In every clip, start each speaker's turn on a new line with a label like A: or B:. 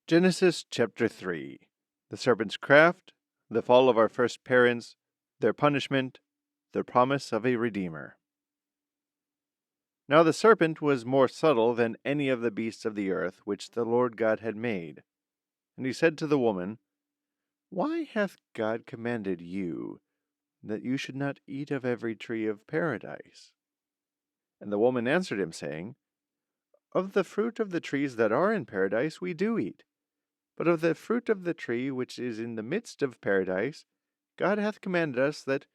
A: Genesis chapter 3. The serpent's craft, the fall of our first parents, their punishment, the promise of a Redeemer. Now the serpent was more subtle than any of the beasts of the earth which the Lord God had made. And he said to the woman, Why hath God commanded you that you should not eat of every tree of paradise? And the woman answered him, saying, Of the fruit of the trees that are in paradise we do eat. But of the fruit of the tree which is in the midst of paradise, God hath commanded us that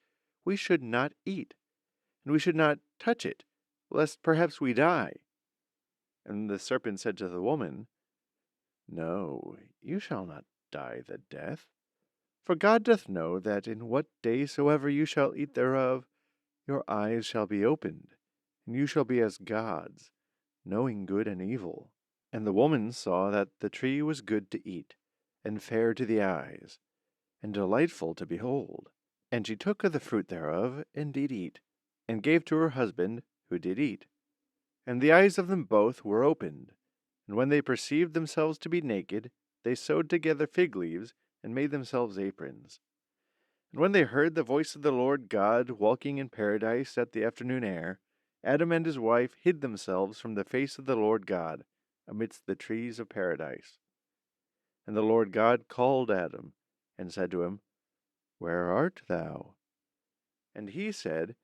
A: we should not eat, and we should not touch it, lest perhaps we die. And the serpent said to the woman, No, you shall not die the death. For God doth know that in what day soever you shall eat thereof, your eyes shall be opened, and you shall be as gods, knowing good and evil. And the woman saw that the tree was good to eat, and fair to the eyes, and delightful to behold. And she took of the fruit thereof, and did eat, and gave to her husband, who did eat. And the eyes of them both were opened, and when they perceived themselves to be naked, they sewed together fig leaves, and made themselves aprons. And when they heard the voice of the Lord God walking in paradise at the afternoon air, Adam and his wife hid themselves from the face of the Lord God, amidst the trees of paradise. And the Lord God called Adam, and said to him, Where art thou? And he said,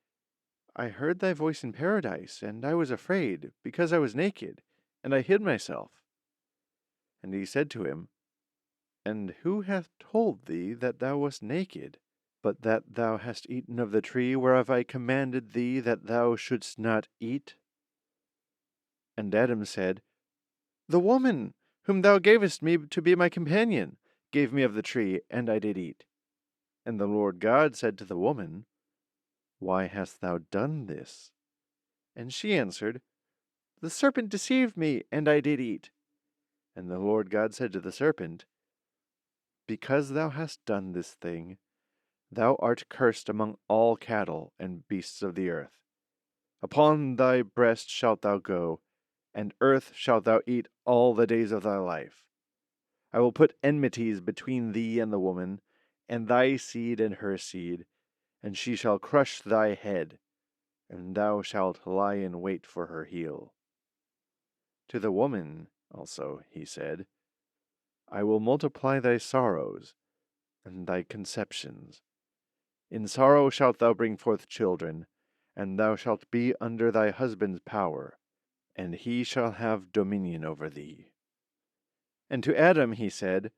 A: I heard thy voice in paradise, and I was afraid, because I was naked, and I hid myself. And he said to him, And who hath told thee that thou wast naked? But that thou hast eaten of the tree whereof I commanded thee that thou shouldst not eat? And Adam said, The woman, whom thou gavest me to be my companion, gave me of the tree, and I did eat. And the Lord God said to the woman, Why hast thou done this? And she answered, The serpent deceived me, and I did eat. And the Lord God said to the serpent, Because thou hast done this thing, thou art cursed among all cattle and beasts of the earth. Upon thy breast shalt thou go, and earth shalt thou eat all the days of thy life. I will put enmities between thee and the woman, and thy seed and her seed, and she shall crush thy head, and thou shalt lie in wait for her heel. To the woman also he said, I will multiply thy sorrows, and thy conceptions. In sorrow shalt thou bring forth children, and thou shalt be under thy husband's power, and he shall have dominion over thee. And to Adam he said,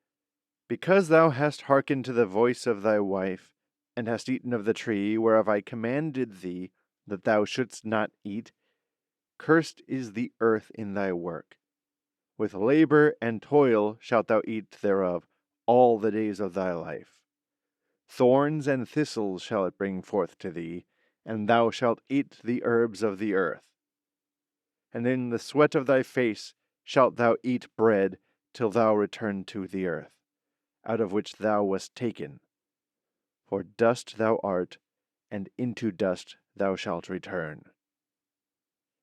A: Because thou hast hearkened to the voice of thy wife, and hast eaten of the tree whereof I commanded thee that thou shouldst not eat, cursed is the earth in thy work. With labor and toil shalt thou eat thereof all the days of thy life. Thorns and thistles shall it bring forth to thee, and thou shalt eat the herbs of the earth. And in the sweat of thy face shalt thou eat bread till thou return to the earth, out of which thou wast taken. For dust thou art, and into dust thou shalt return.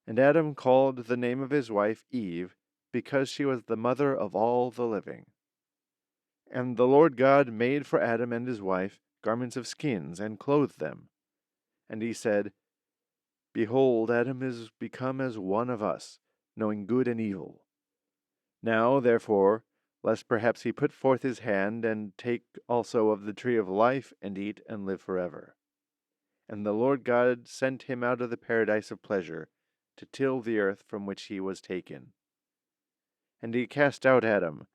A: And Adam called the name of his wife Eve, because she was the mother of all the living. And the Lord God made for Adam and his wife garments of skins, and clothed them. And he said, Behold, Adam is become as one of us, knowing good and evil. Now, therefore, lest perhaps he put forth his hand, and take also of the tree of life, and eat, and live forever. And the Lord God sent him out of the paradise of pleasure, to till the earth from which he was taken. And he cast out Adam,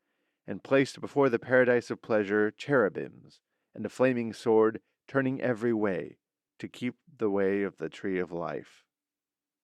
A: and placed before the paradise of pleasure cherubims, and a flaming sword, turning every way, to keep the way of the tree of life.